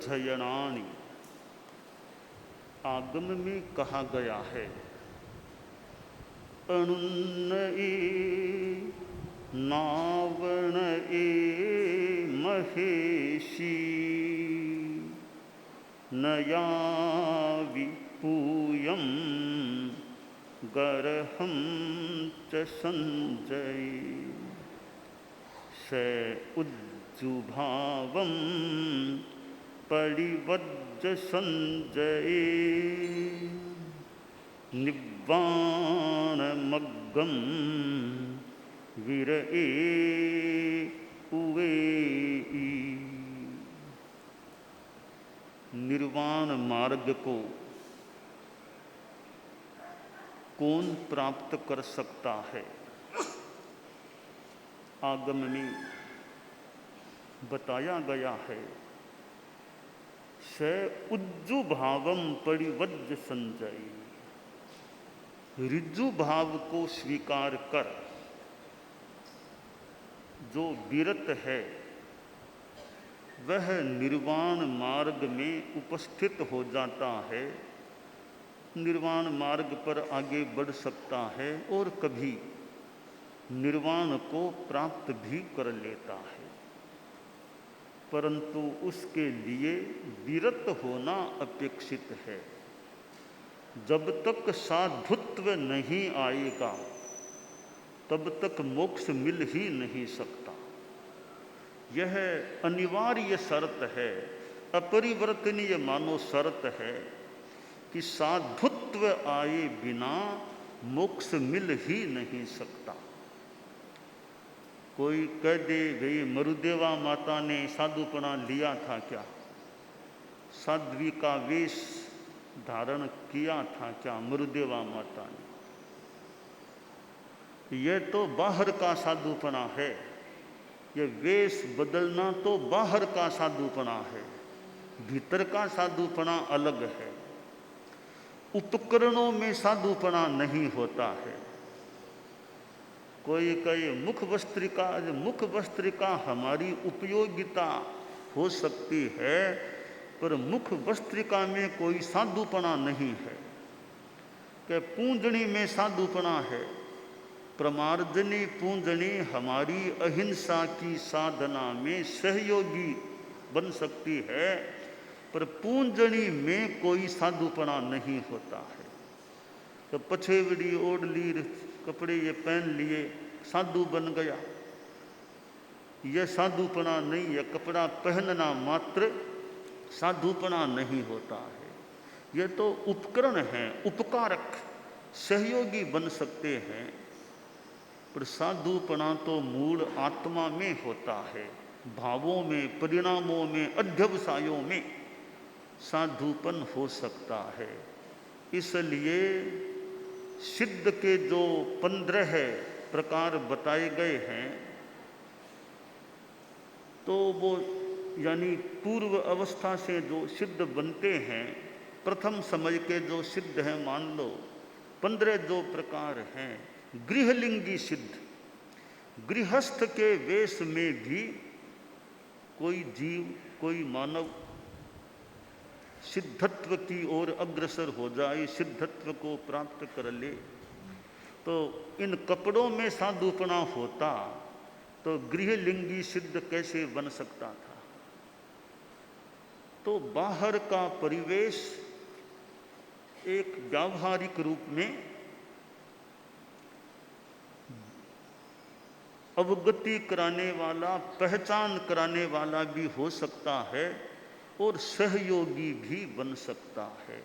अध्ययनानि, आगम में कहा गया है अणुन्नये नावणये महेशी नयावि पूयं गरहं च संजय स उज्जुभावं परिवज्ज संजय निब्बाणमग्गं विरए उवेई। निर्वाण मार्ग को कौन प्राप्त कर सकता है? आगम में बताया गया है स उज्जु भावम परिवज्ज संजय। ऋजु भाव को स्वीकार कर जो विरत है वह निर्वाण मार्ग में उपस्थित हो जाता है, निर्वाण मार्ग पर आगे बढ़ सकता है और कभी निर्वाण को प्राप्त भी कर लेता है, परंतु उसके लिए विरत होना अपेक्षित है। जब तक साधुत्व नहीं आएगा तब तक मोक्ष मिल ही नहीं सकता। यह अनिवार्य शर्त है, अपरिवर्तनीय मानो शर्त है कि साधुत्व आए बिना मोक्ष मिल ही नहीं सकता। कोई कह दे भाई मरुदेवा माता ने साधुपना लिया था क्या, साध्वी का वेश धारण किया था क्या मरुदेवा माता ने? यह तो बाहर का साधुपना है, यह वेश बदलना तो बाहर का साधुपना है, भीतर का साधुपना अलग है। उपकरणों में साधुपना नहीं होता है। कोई कहे मुख वस्त्रिका हमारी उपयोगिता हो सकती है, पर मुख वस्त्रिका में कोई साधुपना नहीं है। कि पूंजनी में साधुपना है, प्रमार्जनी पूंजनी हमारी अहिंसा की साधना में सहयोगी बन सकती है, पर पूंजनी में कोई साधुपना नहीं होता है। तो पछेवड़ी ओढ़ ली, कपड़े ये पहन लिए, साधु बन गया, यह साधुपना नहीं है। कपड़ा पहनना मात्र साधुपना नहीं होता है। यह तो उपकरण है, उपकारक सहयोगी बन सकते हैं, पर साधुपना तो मूल आत्मा में होता है, भावों में, परिणामों में, अध्यवसायों में साधुपन हो सकता है। इसलिए सिद्ध के जो 15 प्रकार बताए गए हैं, तो वो यानी पूर्व अवस्था से जो सिद्ध बनते हैं, प्रथम समय के जो सिद्ध हैं, मान लो 15 जो प्रकार हैं। गृहलिंगी सिद्ध, गृहस्थ के वेश में भी कोई जीव, कोई मानव सिद्धत्व की ओर अग्रसर हो जाए, सिद्धत्व को प्राप्त कर ले, तो इन कपड़ों में साधुपना होता तो गृहलिंगी सिद्ध कैसे बन सकता था? तो बाहर का परिवेश एक व्यावहारिक रूप में अवगति कराने वाला, पहचान कराने वाला भी हो सकता है और सहयोगी भी बन सकता है।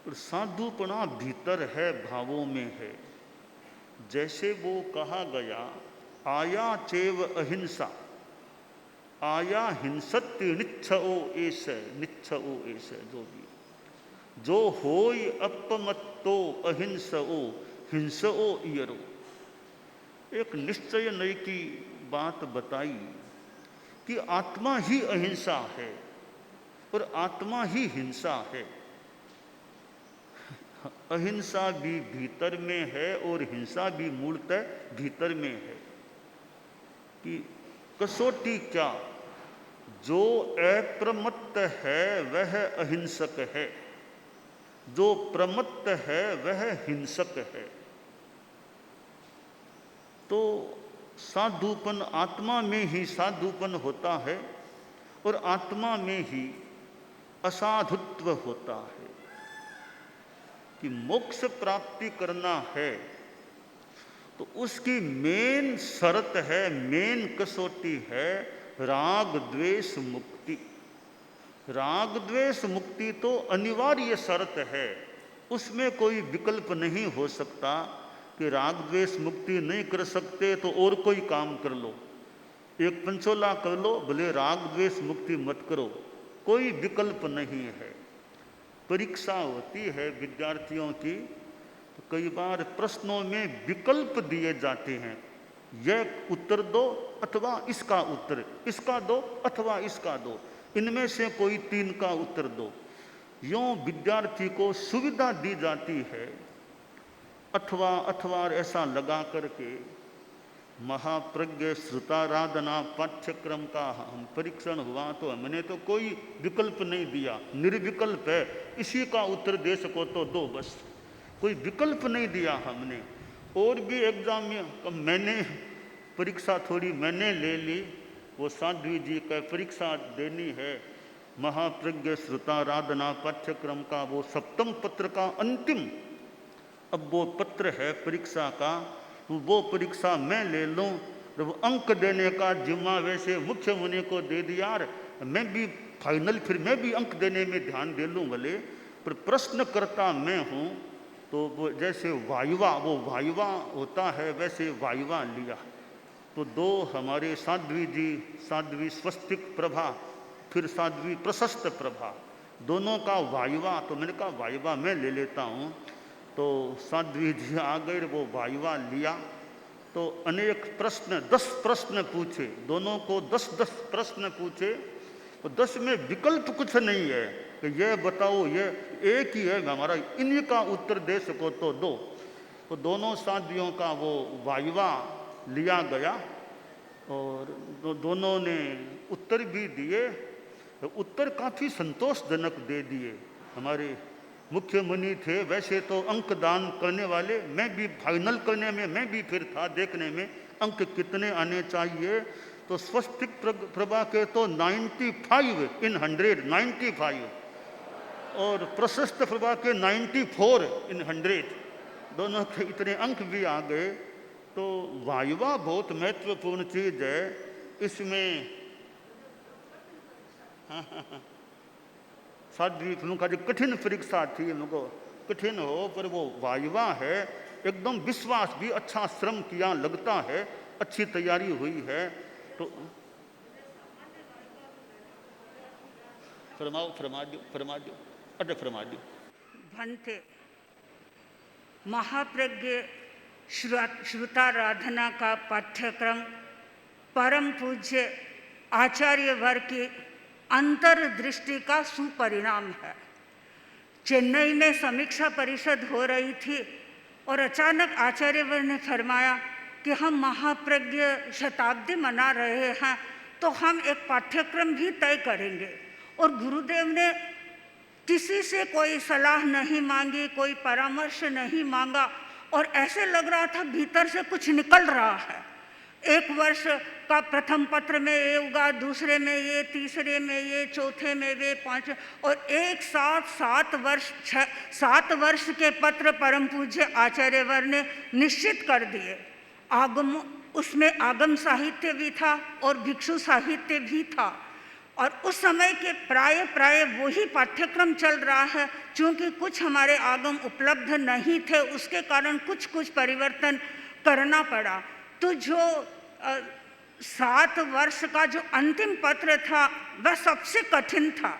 और साधुपना भीतर है, भावों में है। जैसे वो कहा गया आया चेव अहिंसा, आया हिंसत्य निच्छओ एस, निच्छओ एस, जो होय अपमत्तो अहिंसओ हिंसओ इयरो। एक निश्चय नई की बात बताई कि आत्मा ही अहिंसा है और आत्मा ही हिंसा है। अहिंसा भी भीतर में है और हिंसा भी मूलतः भीतर में है। कि कसौटी क्या, जो अप्रमत्त है वह अहिंसक है, जो प्रमत्त है वह हिंसक है। तो साधुपन आत्मा में ही साधुपन होता है और आत्मा में ही असाधुत्व होता है। कि मोक्ष प्राप्ति करना है तो उसकी मेन शर्त है, मेन कसौटी है राग द्वेष मुक्ति। राग द्वेष मुक्ति तो अनिवार्य शर्त है, उसमें कोई विकल्प नहीं हो सकता कि राग द्वेष मुक्ति नहीं कर सकते तो और कोई काम कर लो, एक पंचोला कर लो, भले राग द्वेष मुक्ति मत करो, कोई विकल्प नहीं है। परीक्षा होती है विद्यार्थियों की, तो कई बार प्रश्नों में विकल्प दिए जाते हैं, यह उत्तर दो अथवा इसका उत्तर, इसका दो अथवा इसका दो, इनमें से कोई तीन का उत्तर दो। यूँ विद्यार्थी को सुविधा दी जाती है, अथवा ऐसा लगा करके महाप्रज्ञ श्रुताराधना पाठ्यक्रम का हम परीक्षण हुआ तो हमने तो कोई विकल्प नहीं दिया, निर्विकल्प है, इसी का उत्तर दे सको तो दो, बस कोई विकल्प नहीं दिया हमने। और भी एग्जाम में मैंने परीक्षा थोड़ी मैंने ले ली, वो साध्वी जी का परीक्षा देनी है महाप्रज्ञ श्रुताराधना पाठ्यक्रम का, वो सप्तम पत्र का अंतिम अब वो पत्र है परीक्षा का, वो परीक्षा मैं ले लूँ तो वो अंक देने का जिम्मा वैसे मुख्य मुनि को दे दिया, यार मैं भी फाइनल फिर मैं भी अंक देने में ध्यान दे लूँ भले, पर प्रश्न करता मैं हूँ। तो वो जैसे वायुवा, वो वायुवा होता है वैसे वायुवा लिया। तो दो हमारे साध्वी जी, साध्वी स्वस्तिक प्रभा फिर साध्वी प्रशस्त प्रभा, दोनों का वायुवा, तो मैंने कहा वायुवा मैं ले लेता हूँ। तो साध्वी जी आ गए, वो वायुवा लिया। तो अनेक प्रश्न 10 प्रश्न पूछे, दोनों को 10-10 प्रश्न पूछे, तो 10 में विकल्प कुछ नहीं है कि यह बताओ, ये एक ही है हमारा, इन्हीं का उत्तर दे सको तो दो। तो दोनों साध्वियों का वो वायुवा लिया गया और दोनों ने उत्तर भी दिए, तो उत्तर काफ़ी संतोषजनक दे दिए। हमारे मुख्य मुनि थे वैसे तो अंक दान करने वाले, मैं भी फाइनल करने में मैं भी फिर था देखने में अंक कितने आने चाहिए। तो स्वस्तिक प्रभा के तो 95 इन 100, 95, और प्रशस्त प्रभा के 94 इन 100, दोनों के इतने अंक भी आ गए। तो वायुवा बहुत महत्वपूर्ण चीज़ है इसमें। साध्वी का जो कठिन परीक्षा थी, उनको कठिन हो पर वो वायुवा है, एकदम विश्वास भी, अच्छा श्रम किया लगता है, अच्छी तैयारी हुई है। तो फरमा दो भंते महाप्रज्ञ श्रुताराधना का पाठ्यक्रम परम पूज्य आचार्य वर्ग की अंतर्दृष्टि का सुपरिणाम है। चेन्नई में समीक्षा परिषद हो रही थी और अचानक आचार्यवर ने फरमाया कि हम महाप्रज्ञ शताब्दी मना रहे हैं तो हम एक पाठ्यक्रम भी तय करेंगे। और गुरुदेव ने किसी से कोई सलाह नहीं मांगी, कोई परामर्श नहीं मांगा, और ऐसे लग रहा था भीतर से कुछ निकल रहा है। एक वर्ष का प्रथम पत्र में ये होगा, दूसरे में ये, तीसरे में ये, चौथे में वे, पांचवें, और एक साथ 7 वर्ष के पत्र परम पूज्य आचार्यवर ने निश्चित कर दिए। उसमें आगम साहित्य भी था और भिक्षु साहित्य भी था, और उस समय के प्राय वही पाठ्यक्रम चल रहा है। चूँकि कुछ हमारे आगम उपलब्ध नहीं थे, उसके कारण कुछ परिवर्तन करना पड़ा। तो जो 7 वर्ष का जो अंतिम पत्र था वह सबसे कठिन था।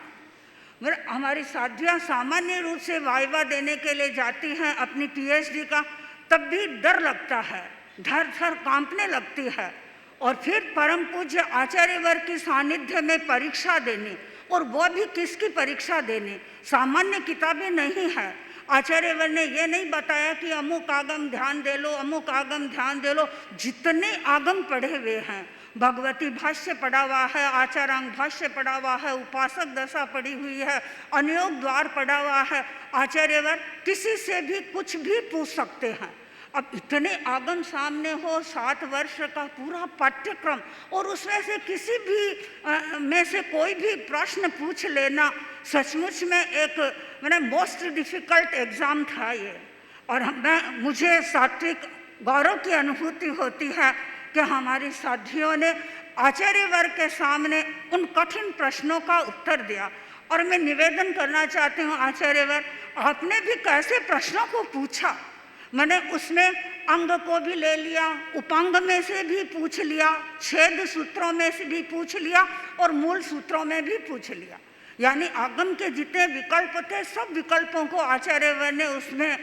हमारी साध्वियाँ सामान्य रूप से वाइवा देने के लिए जाती हैं अपनी पीएचडी का, तब भी डर लगता है, धर कांपने लगती है। और फिर परम पूज्य आचार्यवर की सानिध्य में परीक्षा देनी, और वो भी किसकी परीक्षा देनी, सामान्य किताबें नहीं है। आचार्यवर ने ये नहीं बताया कि अमुक आगम ध्यान दे लो, अमुक आगम ध्यान दे लो। जितने आगम पढ़े हुए हैं भगवती भाष्य पढ़ा हुआ है, आचारांग भाष्य पढ़ा हुआ है, उपासक दशा पढ़ी हुई है, अनयोग द्वार पढ़ा हुआ है। आचार्यवर किसी से भी कुछ भी पूछ सकते हैं। अब इतने आगम सामने हो, 7 वर्ष का पूरा पाठ्यक्रम, और उसमें से किसी भी में से कोई भी प्रश्न पूछ लेना सचमुच में एक मैंने मोस्ट डिफ़िकल्ट एग्ज़ाम था ये। और मुझे सात्विक गौरव की अनुभूति होती है कि हमारी साथियों ने आचार्य वर्ग के सामने उन कठिन प्रश्नों का उत्तर दिया। और मैं निवेदन करना चाहती हूँ आचार्य वर्ग, आपने भी कैसे प्रश्नों को पूछा। मैंने उसमें अंग को भी ले लिया, उपांग में से भी पूछ लिया, छेद सूत्रों में से भी पूछ लिया और मूल सूत्रों में भी पूछ लिया। यानी आगम के जितने विकल्प थे सब विकल्पों को आचार्यवर ने उसमें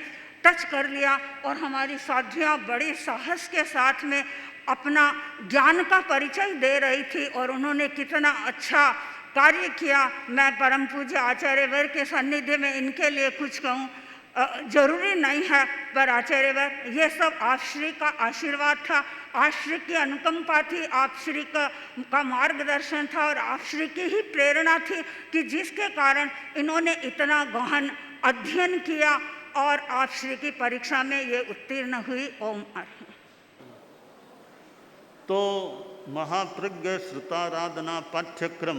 टच कर लिया। और हमारी साधियाँ बड़ी साहस के साथ में अपना ज्ञान का परिचय दे रही थी और उन्होंने कितना अच्छा कार्य किया। मैं परम पूज्य आचार्यवर के सान्निध्य में इनके लिए कुछ कहूँ जरूरी नहीं है, पर आचार्यवर ये सब आप श्री का आशीर्वाद था, आप श्री की अनुकंपा थी, आप श्री का मार्गदर्शन था और आप श्री की ही प्रेरणा थी कि जिसके कारण इन्होंने इतना गहन अध्ययन किया और आप श्री की परीक्षा में ये उत्तीर्ण हुई। ओम अर्हं। तो महाप्रज्ञ श्रुताराधना पाठ्यक्रम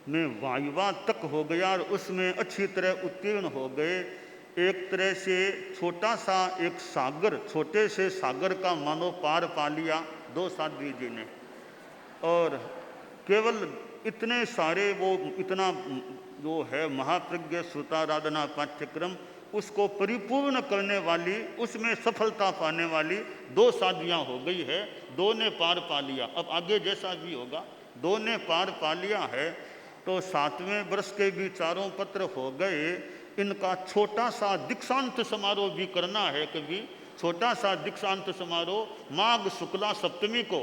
में वायुवा तक हो गया और उसमें अच्छी तरह उत्तीर्ण हो गए। एक तरह से छोटा सा एक सागर, छोटे से सागर का मानो पार पा लिया 2 साध्वी जी ने। और केवल इतने सारे वो इतना जो है महाप्रज्ञ श्रुताराधना पाठ्यक्रम, उसको परिपूर्ण करने वाली, उसमें सफलता पाने वाली 2 साध्वियाँ हो गई है। 2 ने पार पा लिया। अब आगे जैसा भी होगा, 2 ने पार पा लिया है। तो 7वें वर्ष के भी चारों पत्र हो गए। इनका छोटा सा दीक्षांत समारोह भी करना है। कभी छोटा सा दीक्षांत समारोह माघ शुक्ला सप्तमी को,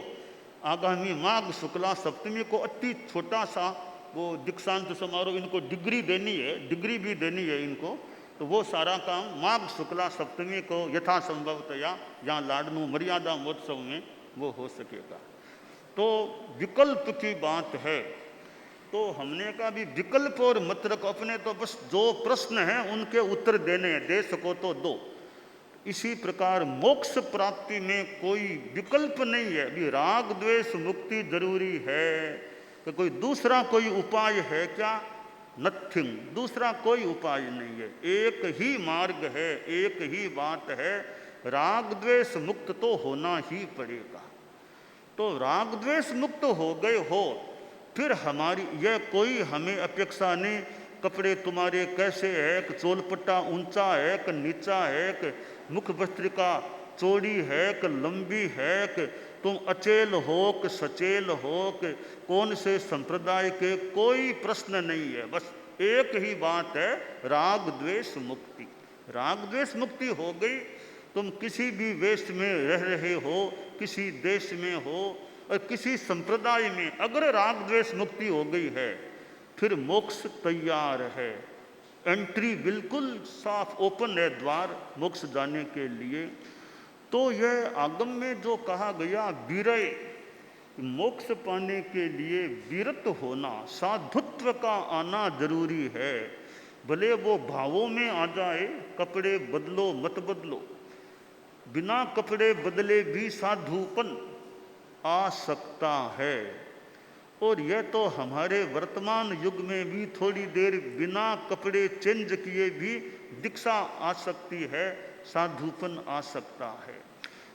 आगामी माघ शुक्ला सप्तमी को अति छोटा सा वो दीक्षांत समारोह, इनको डिग्री देनी है, डिग्री भी देनी है इनको। तो वो सारा काम माघ शुक्ला सप्तमी को यथासंभवतया यहाँ लाडनू मर्यादा महोत्सव में वो हो सकेगा। तो विकल्प की बात है, तो हमने कहा भी विकल्प और मत रखो, अपने तो बस जो प्रश्न हैं उनके उत्तर देने हैं, दे सको तो दो। इसी प्रकार मोक्ष प्राप्ति में कोई विकल्प नहीं है। अभी राग द्वेष मुक्ति जरूरी है कि कोई दूसरा कोई उपाय है क्या? नथिंग, दूसरा कोई उपाय नहीं है। एक ही मार्ग है, एक ही बात है, राग द्वेष मुक्त तो होना ही पड़ेगा। तो राग द्वेष मुक्त हो गए हो, फिर हमारी यह कोई हमें अपेक्षा नहीं कपड़े तुम्हारे कैसे है, कि चोलपट्टा ऊंचा है कि नीचा है, कि मुख वस्त्रिका चौड़ी है कि लंबी है, कि तुम अचेल हो कि सचेल हो, कि कौन से संप्रदाय के, कोई प्रश्न नहीं है। बस एक ही बात है, राग द्वेष मुक्ति। राग द्वेष मुक्ति हो गई। तुम किसी भी वेश में रह रहे हो, किसी देश में हो और किसी संप्रदाय में, अगर राग द्वेष मुक्ति हो गई है फिर मोक्ष तैयार है। एंट्री बिल्कुल साफ ओपन है, द्वार मोक्ष जाने के लिए। तो यह आगम में जो कहा गया विरय, मोक्ष पाने के लिए विरत होना, साधुत्व का आना जरूरी है। भले वो भावों में आ जाए, कपड़े बदलो मत बदलो, बिना कपड़े बदले भी साधुपन आ सकता है। और यह तो हमारे वर्तमान युग में भी थोड़ी देर बिना कपड़े चेंज किए भी दीक्षा आ सकती है, साधुपन आ सकता है।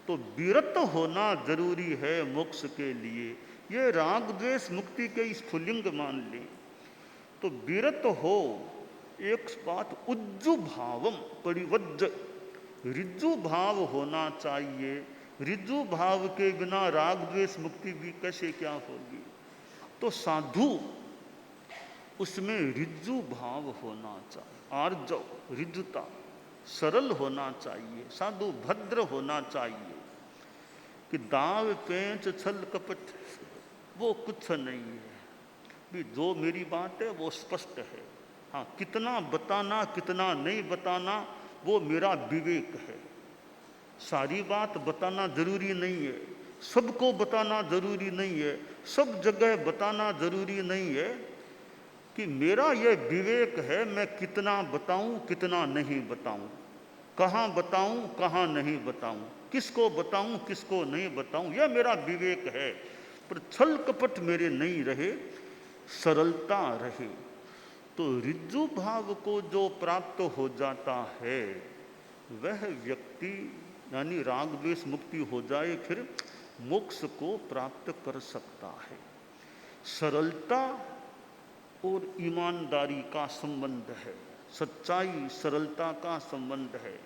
तो विरत होना जरूरी है मोक्ष के लिए। ये राग द्वेष मुक्ति के स्फुलिंग मान लें। तो विरत हो, एक बात उज्जु भावम परिवज्ज, ऋजु भाव होना चाहिए। ऋजु भाव के बिना राग द्वेष मुक्ति भी कैसे क्या होगी। तो साधु उसमें ऋजु भाव होना चाहिए, आर्जव, ऋजुता, सरल होना चाहिए, साधु भद्र होना चाहिए। कि दाव पेंच छल कपट वो कुछ नहीं है। भी जो मेरी बात है वो स्पष्ट है। हाँ, कितना बताना कितना नहीं बताना वो मेरा विवेक है। सारी बात बताना जरूरी नहीं है, सबको बताना जरूरी नहीं है, सब जगह बताना जरूरी नहीं है। कि मेरा यह विवेक है, मैं कितना बताऊं कितना नहीं बताऊं, कहाँ बताऊं कहाँ नहीं बताऊं, किसको बताऊं किसको नहीं बताऊं, यह मेरा विवेक है। पर छल कपट मेरे नहीं रहे, सरलता रहे। तो ऋजु भाव को जो प्राप्त हो जाता है वह व्यक्ति यानी राग द्वेष मुक्ति हो जाए फिर मोक्ष को प्राप्त कर सकता है। सरलता और ईमानदारी का संबंध है, सच्चाई सरलता का संबंध है।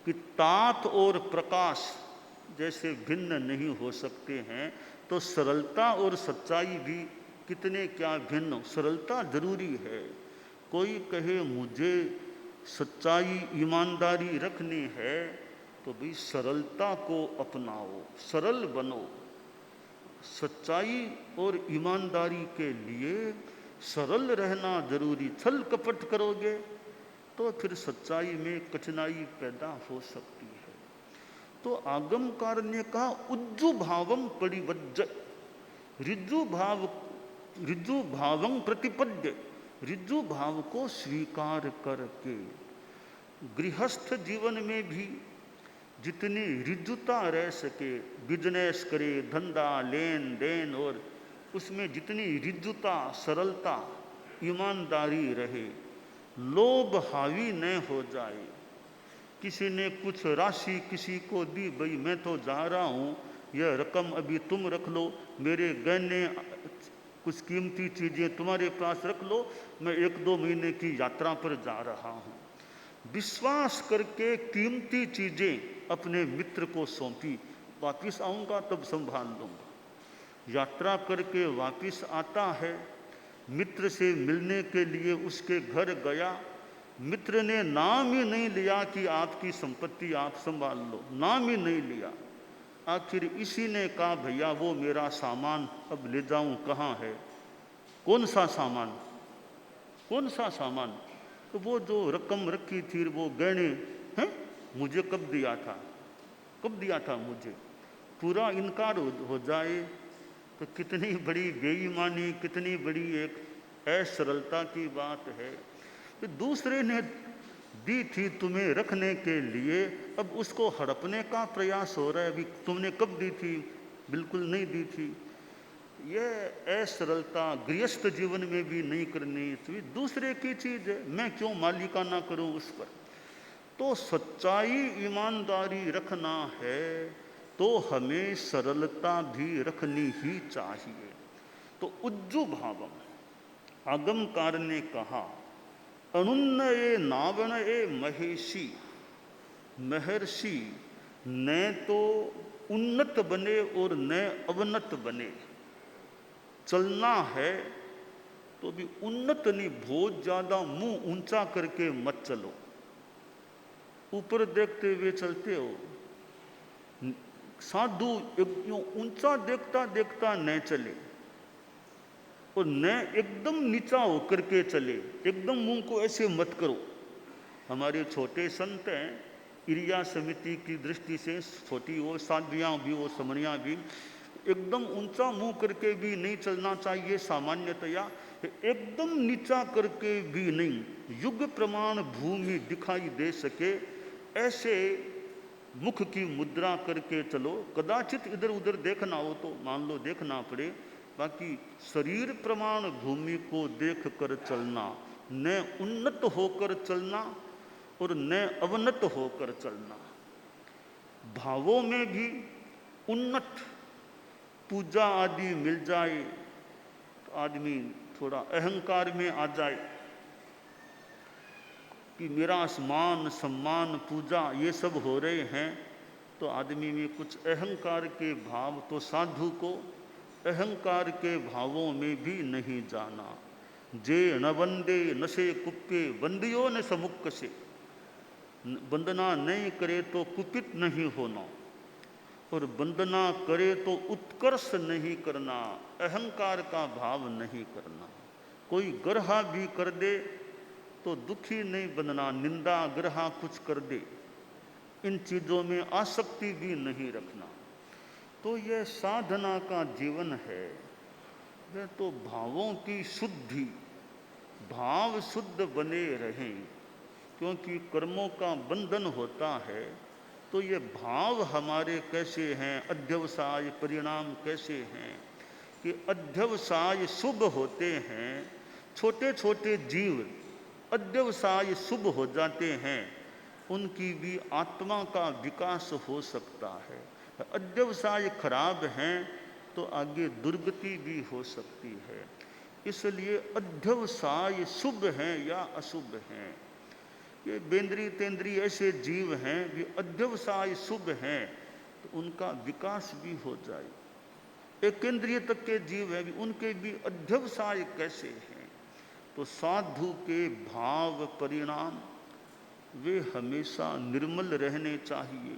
कि तात और प्रकाश जैसे भिन्न नहीं हो सकते हैं, तो सरलता और सच्चाई भी कितने क्या भिन्न। सरलता जरूरी है। कोई कहे मुझे सच्चाई ईमानदारी रखनी है, तो भी सरलता को अपनाओ, सरल बनो। सच्चाई और ईमानदारी के लिए सरल रहना जरूरी। छल कपट करोगे तो फिर सच्चाई में कठिनाई पैदा हो सकती है। तो आगमकार ने कहा उज्जु भावम परिवज्ज, ऋजु भावं प्रतिपद्य, ऋजु भाव को स्वीकार करके। गृहस्थ जीवन में भी जितनी ऋजुता रह सके, बिजनेस करे, धंधा लेन देन, और उसमें जितनी ऋजुता सरलता ईमानदारी रहे, लोभ हावी न हो जाए। किसी ने कुछ राशि किसी को दी, भाई मैं तो जा रहा हूँ, यह रकम अभी तुम रख लो, मेरे गहने कुछ कीमती चीज़ें तुम्हारे पास रख लो, मैं 1-2 महीने की यात्रा पर जा रहा हूँ। विश्वास करके कीमती चीज़ें अपने मित्र को सौंपी, वापिस आऊँगा तब संभाल लूँगा। यात्रा करके वापिस आता है, मित्र से मिलने के लिए उसके घर गया, मित्र ने नाम ही नहीं लिया कि आपकी संपत्ति आप संभाल लो, नाम ही नहीं लिया। आखिर इसी ने कहा भैया वो मेरा सामान अब ले जाऊं कहाँ है। कौन सा सामान, कौन सा सामान? तो वो जो रकम रखी थी, वो गहने हैं, मुझे कब दिया था, कब दिया था मुझे। पूरा इनकार हो जाए तो कितनी बड़ी बेईमानी, कितनी बड़ी एक असरलता की बात है। तो दूसरे ने दी थी तुम्हें रखने के लिए, अब उसको हड़पने का प्रयास हो रहा है। अभी तुमने कब दी थी, बिल्कुल नहीं दी थी। यह असरलता गृहस्थ जीवन में भी नहीं करनी चाहिए। दूसरे की चीज़ है, मैं क्यों मालिकाना करूं उस पर। तो सच्चाई ईमानदारी रखना है तो हमें सरलता भी रखनी ही चाहिए। तो उज्जु भावम, आगमकार ने कहा अनुन्नये नावणये महेशी, महर्षि न तो उन्नत बने और न अवनत बने। चलना है तो भी उन्नत नहीं, बहुत ज्यादा मुंह ऊंचा करके मत चलो, ऊपर देखते हुए चलते हो। साधु ऊंचा देखता देखता न चले और न एकदम नीचा होकर के चले, एकदम मुंह को ऐसे मत करो। हमारे छोटे संत हैं, इरिया समिति की दृष्टि से छोटी वो साध्वियाँ भी वो समणियाँ भी, एकदम ऊंचा मुंह करके भी नहीं चलना चाहिए सामान्यतया, एकदम नीचा करके भी नहीं। युग प्रमाण भूमि दिखाई दे सके ऐसे मुख की मुद्रा करके चलो। कदाचित इधर उधर देखना हो तो मान लो देखना पड़े, बाकी शरीर प्रमाण भूमि को देख कर चलना, न उन्नत होकर चलना और न अवनत होकर चलना। भावों में भी उन्नत पूजा आदि मिल जाए तो आदमी थोड़ा अहंकार में आ जाए कि मेरा मान सम्मान पूजा ये सब हो रहे हैं, तो आदमी में कुछ अहंकार के भाव, तो साधु को अहंकार के भावों में भी नहीं जाना। जे न वंदे नशे कुप्पे वंदियो न समुक्क से, वंदना नहीं करे तो कुपित नहीं होना, और वंदना करे तो उत्कर्ष नहीं करना, अहंकार का भाव नहीं करना। कोई ग्रहा भी कर दे तो दुखी नहीं बनना, निंदा ग्रहा कुछ कर दे इन चीज़ों में आसक्ति भी नहीं रखना। तो यह साधना का जीवन है। यह तो भावों की शुद्धि, भाव शुद्ध बने रहें, क्योंकि कर्मों का बंधन होता है। तो ये भाव हमारे कैसे हैं, अध्यवसाय परिणाम कैसे हैं कि अध्यवसाय शुभ होते हैं। छोटे छोटे जीव अध्यवसाय शुभ हो जाते हैं, उनकी भी आत्मा का विकास हो सकता है। अध्यवसाय खराब हैं तो आगे दुर्गति भी हो सकती है। इसलिए अध्यवसाय शुभ हैं या अशुभ हैं, ये बेंद्री तेंद्री ऐसे जीव हैं भी अध्यवसाय शुभ हैं तो उनका विकास भी हो जाए। एक केंद्रीय तक के जीव हैं भी उनके भी अध्यवसाय कैसे हैं। तो साधु के भाव परिणाम वे हमेशा निर्मल रहने चाहिए,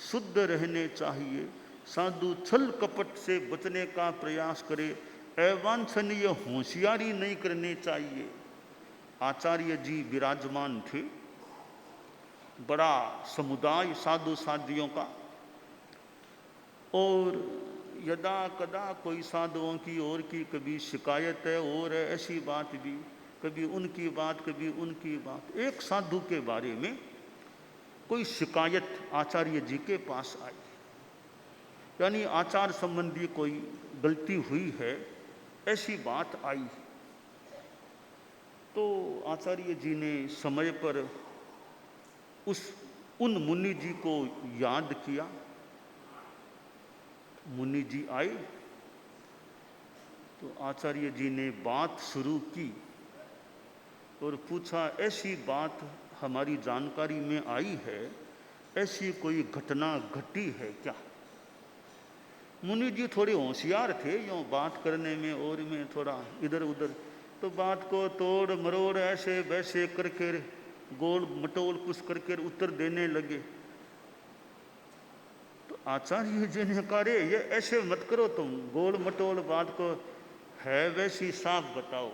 शुद्ध रहने चाहिए। साधु छल कपट से बचने का प्रयास करे, अवांछनीय होशियारी नहीं करनी चाहिए। आचार्य जी विराजमान थे, बड़ा समुदाय साधु साधियों का, और यदा कदा कोई साधुओं की ओर की कभी शिकायत है और ऐसी बात भी, कभी उनकी बात कभी उनकी बात। एक साधु के बारे में कोई शिकायत आचार्य जी के पास आई, यानी आचार संबंधी कोई गलती हुई है, ऐसी बात आई। तो आचार्य जी ने समय पर उन मुनि जी को याद किया। मुनि जी आए तो आचार्य जी ने बात शुरू की और पूछा, ऐसी बात हमारी जानकारी में आई है, ऐसी कोई घटना घटी है क्या? मुनि जी थोड़े होशियार थे यूँ बात करने में और में थोड़ा इधर उधर, तो बात को तोड़ मरोड़ ऐसे वैसे करके गोल मटोल कुछ करके उत्तर देने लगे। तो आचार्य जी ने कहा, रे ये ऐसे मत करो, तुम गोल मटोल बात को है वैसी साफ बताओ।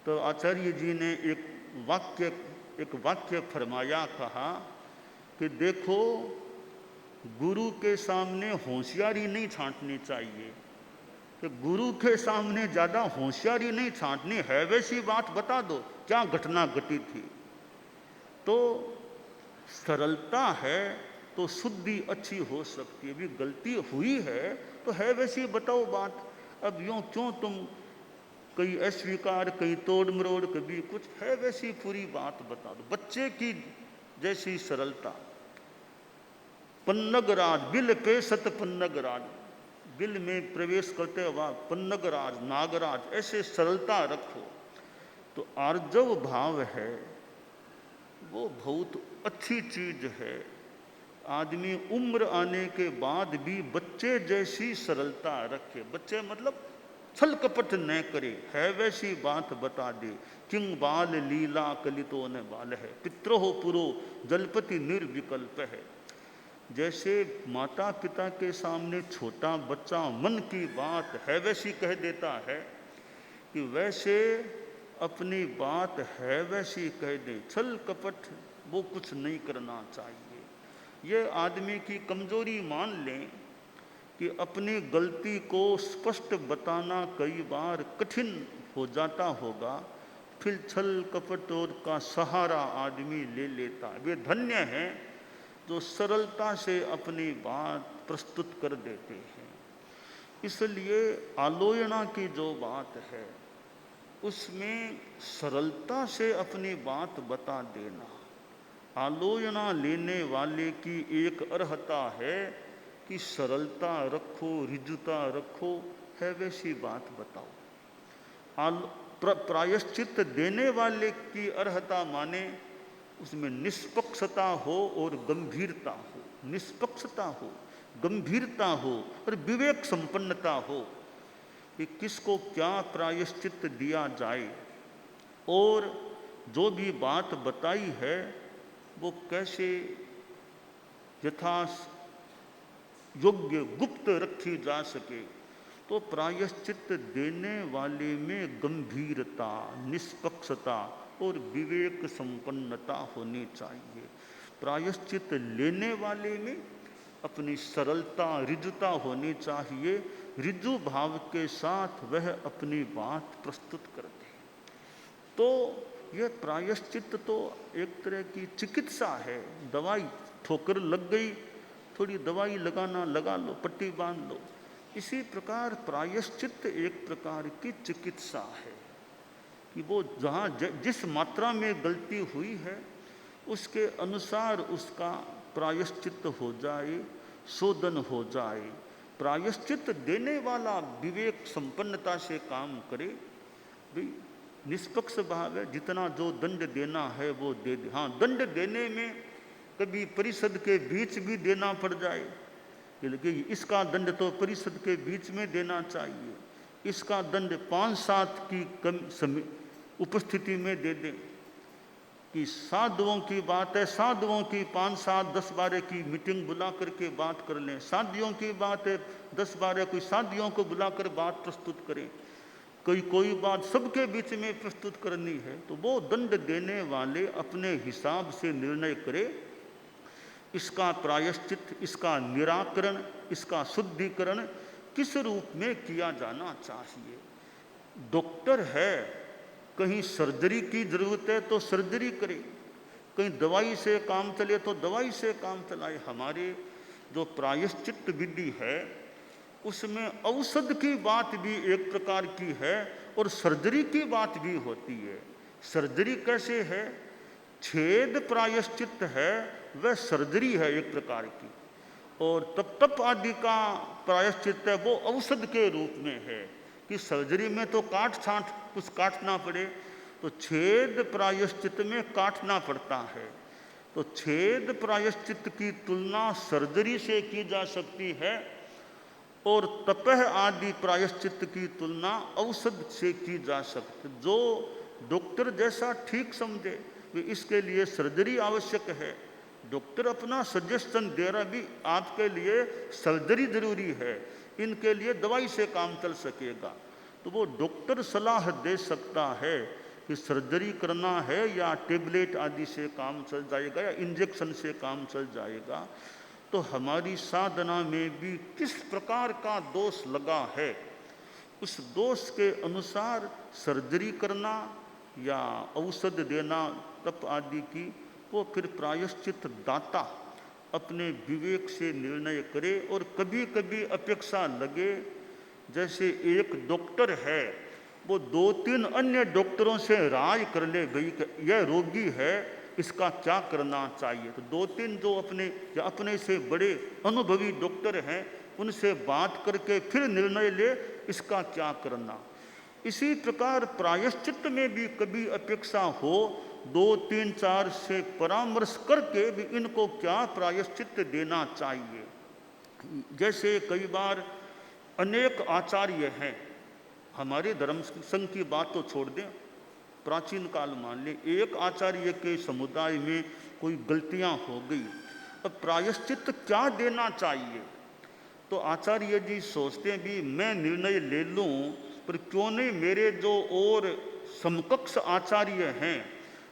तो आचार्य जी ने एक वाक्य फरमाया, कहा कि देखो, गुरु के सामने होशियारी नहीं छांटनी चाहिए, कि गुरु के सामने ज़्यादा होशियारी नहीं छांटनी है, वैसी बात बता दो क्या घटना घटी थी। तो सरलता है तो शुद्धि अच्छी हो सकती है। भी गलती हुई है तो है वैसी बताओ बात। अब यूँ क्यों तुम कहीं अस्वीकार, कहीं तोड़ मरोड़, कभी कुछ, है वैसी पूरी बात बता दो। बच्चे की जैसी सरलता। पन्नगराज बिल पे सत पन्नगराज, बिल में प्रवेश करते वह पन्नगराज नागराज, ऐसे सरलता रखो। तो आर्जव भाव है वो बहुत अच्छी चीज है। आदमी उम्र आने के बाद भी बच्चे जैसी सरलता रखे। बच्चे मतलब छल कपट न करे, है वैसी बात बता दे। किंग बाल लीला कलितो न बाल है, पित्रो पुरो जलपति निर्विकल्प है। जैसे माता पिता के सामने छोटा बच्चा मन की बात है वैसी कह देता है, कि वैसे अपनी बात है वैसी कह दे। छल कपट वो कुछ नहीं करना चाहिए। ये आदमी की कमजोरी मान लें कि अपनी गलती को स्पष्ट बताना कई बार कठिन हो जाता होगा, फिर छल कपट और का सहारा आदमी ले लेता है। वे धन्य हैं जो सरलता से अपनी बात प्रस्तुत कर देते हैं। इसलिए आलोचना की जो बात है उसमें सरलता से अपनी बात बता देना। आलोचना लेने वाले की एक अर्हता है कि सरलता रखो, रिजुता रखो, है वैसी बात बताओ। प्रायश्चित देने वाले की अर्हता माने उसमें निष्पक्षता हो और गंभीरता हो, निष्पक्षता हो, गंभीरता हो और विवेक संपन्नता हो कि किसको क्या प्रायश्चित दिया जाए, और जो भी बात बताई है वो कैसे यथा योग्य गुप्त रखी जा सके। तो प्रायश्चित देने वाले में गंभीरता, निष्पक्षता और विवेक संपन्नता होनी चाहिए। प्रायश्चित लेने वाले में अपनी सरलता, ऋजुता होनी चाहिए। ऋजु भाव के साथ वह अपनी बात प्रस्तुत करते हैं। तो यह प्रायश्चित तो एक तरह की चिकित्सा है। दवाई, ठोकर लग गई, थोड़ी दवाई लगाना लगा लो, पट्टी बांध लो। इसी प्रकार प्रायश्चित एक प्रकार की चिकित्सा है कि वो जहाँ जिस मात्रा में गलती हुई है उसके अनुसार उसका प्रायश्चित हो जाए, शोधन हो जाए। प्रायश्चित देने वाला विवेक संपन्नता से काम करे। भाई निष्पक्ष भाव है, जितना जो दंड देना है वो दे दे। हाँ, दंड देने में कभी परिषद के बीच भी देना पड़ जाए, लेकिन इसका दंड तो परिषद के बीच में देना चाहिए, इसका दंड 5-7 की कम उपस्थिति में दे दें कि साधुओं की बात है, साधुओं की 5-7-10-12 की मीटिंग बुला करके बात कर लें। शादियों की बात है, 10-12 कोई शादियों को बुलाकर बात प्रस्तुत करें। कोई बात सबके बीच में प्रस्तुत करनी है तो वो दंड देने वाले अपने हिसाब से निर्णय करे। इसका प्रायश्चित, इसका निराकरण, इसका शुद्धिकरण किस रूप में किया जाना चाहिए। डॉक्टर है, कहीं सर्जरी की जरूरत है तो सर्जरी करे, कहीं दवाई से काम चले तो दवाई से काम चलाए। हमारे जो प्रायश्चित विधि है उसमें औषध की बात भी एक प्रकार की है और सर्जरी की बात भी होती है। सर्जरी कैसे है? छेद प्रायश्चित है, वह सर्जरी है एक प्रकार की, और तप आदि का प्रायश्चित है वो औषध के रूप में है कि सर्जरी में तो काट छांट कुछ काटना पड़े, तो छेद प्रायश्चित में काटना पड़ता है। तो छेद प्रायश्चित की तुलना सर्जरी से की जा सकती है और तपह आदि प्रायश्चित की तुलना औषध से की जा सकती। जो डॉक्टर जैसा ठीक समझे कि इसके लिए सर्जरी आवश्यक है, डॉक्टर अपना सजेशन दे रहा भी आपके लिए सर्जरी जरूरी है, इनके लिए दवाई से काम चल सकेगा, तो वो डॉक्टर सलाह दे सकता है कि सर्जरी करना है या टेबलेट आदि से काम चल जाएगा या इंजेक्शन से काम चल जाएगा। तो हमारी साधना में भी किस प्रकार का दोष लगा है, उस दोष के अनुसार सर्जरी करना या औषध देना तप आदि की, वो फिर प्रायश्चित दाता अपने विवेक से निर्णय करे। और कभी कभी अपेक्षा लगे, जैसे एक डॉक्टर है वो 2-3 अन्य डॉक्टरों से राय कर ले, भाई यह रोगी है इसका क्या करना चाहिए, तो 2-3 जो अपने से बड़े अनुभवी डॉक्टर हैं उनसे बात करके फिर निर्णय ले इसका क्या करना। इसी प्रकार प्रायश्चित में भी कभी अपेक्षा हो 2-3-4 से परामर्श करके भी इनको क्या प्रायश्चित देना चाहिए। जैसे कई बार अनेक आचार्य हैं, हमारे धर्म संघ की बात तो छोड़ दें, प्राचीन काल मान लें, एक आचार्य के समुदाय में कोई गलतियां हो गई, अब प्रायश्चित क्या देना चाहिए। तो आचार्य जी सोचते हैं भी मैं निर्णय ले लूं, पर क्यों नहीं मेरे जो और समकक्ष आचार्य हैं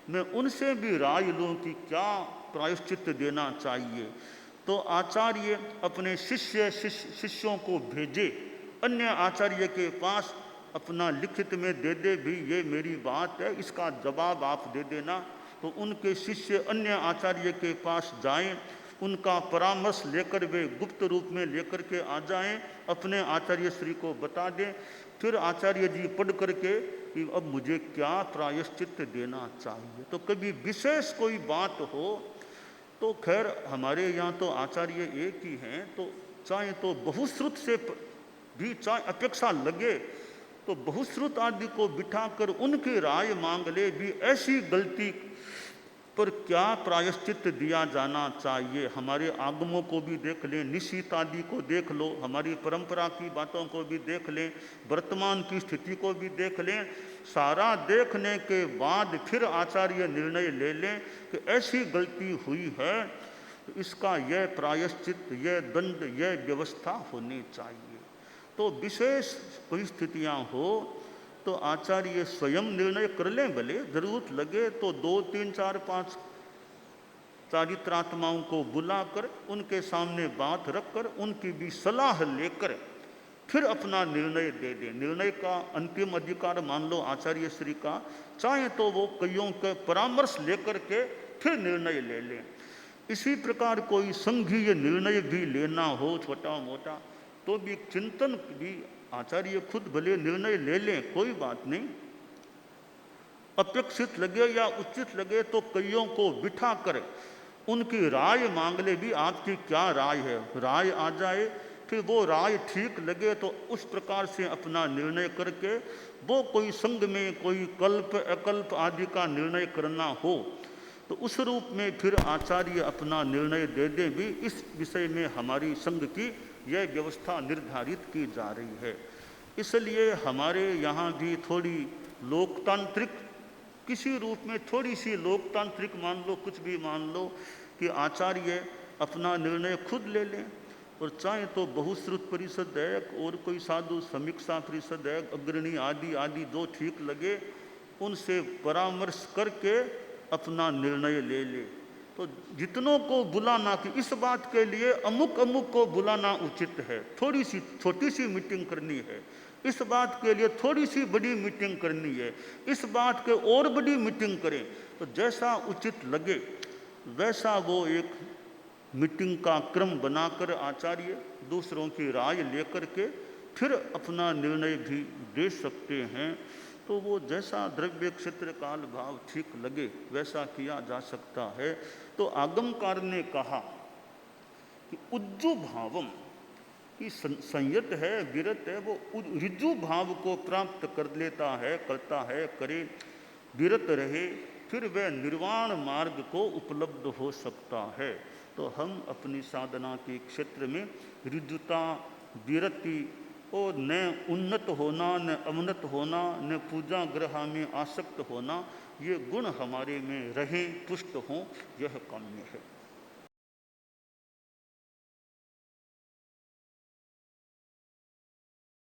मैं उनसे भी राय लूं कि क्या प्रायश्चित देना चाहिए। तो आचार्य अपने शिष्यों को भेजे अन्य आचार्य के पास, अपना लिखित में दे दे भी ये मेरी बात है, इसका जवाब आप दे देना। तो उनके शिष्य अन्य आचार्य के पास जाएं, उनका परामर्श लेकर वे गुप्त रूप में लेकर के आ जाएं, अपने आचार्य श्री को बता दें। फिर आचार्य जी पढ़ करके कि अब मुझे क्या प्रायश्चित देना चाहिए। तो कभी विशेष कोई बात हो तो खैर हमारे यहाँ तो आचार्य एक ही हैं, तो चाहे तो बहुश्रुत से भी चाहे अपेक्षा लगे तो बहुश्रुत आदि को बिठाकर उनकी राय मांग ले भी ऐसी गलती पर क्या प्रायश्चित दिया जाना चाहिए। हमारे आगमों को भी देख लें, निश्चित आदि को देख लो, हमारी परंपरा की बातों को भी देख लें, वर्तमान की स्थिति को भी देख लें। सारा देखने के बाद फिर आचार्य निर्णय ले लें कि ऐसी गलती हुई है, इसका यह प्रायश्चित, यह दंड, यह व्यवस्था होनी चाहिए। तो विशेष परिस्थितियाँ हो तो आचार्य स्वयं निर्णय कर लें, भले जरूरत लगे तो 2-3-4-5 चारित्रात्माओं को बुलाकर उनके सामने बात रखकर उनकी भी सलाह लेकर फिर अपना निर्णय दे दें। निर्णय का अंतिम अधिकार मान लो आचार्य श्री का, चाहे तो वो कईयों के परामर्श लेकर के फिर निर्णय ले लें। इसी प्रकार कोई संघीय निर्णय भी लेना हो छोटा मोटा तो भी चिंतन भी आचार्य खुद भले निर्णय ले लें, कोई बात नहीं। अपेक्षित लगे या उचित लगे तो कईयों को बिठा कर उनकी राय मांग ले भी आपकी क्या राय है, राय आ जाए, फिर वो राय ठीक लगे तो उस प्रकार से अपना निर्णय करके वो कोई संघ में कोई कल्प अकल्प आदि का निर्णय करना हो तो उस रूप में फिर आचार्य अपना निर्णय दे दें भी। इस विषय में हमारी संघ की यह व्यवस्था निर्धारित की जा रही है। इसलिए हमारे यहाँ भी थोड़ी लोकतांत्रिक किसी रूप में थोड़ी सी लोकतांत्रिक मान लो, कुछ भी मान लो कि आचार्य अपना निर्णय खुद ले लें और चाहे तो बहुश्रुत परिषद है और कोई साधु समीक्षा परिषद है, अग्रणी आदि आदि दो ठीक लगे उनसे परामर्श करके अपना निर्णय ले ले। तो जितनों को बुलाना कि इस बात के लिए अमुक अमुक को बुलाना उचित है, थोड़ी सी छोटी सी मीटिंग करनी है, इस बात के लिए थोड़ी सी बड़ी मीटिंग करनी है, इस बात के और बड़ी मीटिंग करें, तो जैसा उचित लगे वैसा वो एक मीटिंग का क्रम बनाकर आचार्य दूसरों की राय लेकर के फिर अपना निर्णय भी दे सकते हैं। तो वो जैसा द्रव्य क्षेत्र काल भाव ठीक लगे वैसा किया जा सकता है। तो आगमकार ने कहा कि उज्जु भावम कि संयत है, विरत है, वो ऋजु भाव को प्राप्त कर लेता है, करता है, करे, विरत रहे, फिर वह निर्वाण मार्ग को उपलब्ध हो सकता है। तो हम अपनी साधना के क्षेत्र में ऋजुता, विरति और न उन्नत होना, न अवनत होना, न पूजा ग्रह में आसक्त होना, ये गुण हमारे में रहें, पुष्ट हों, यह काम्य है।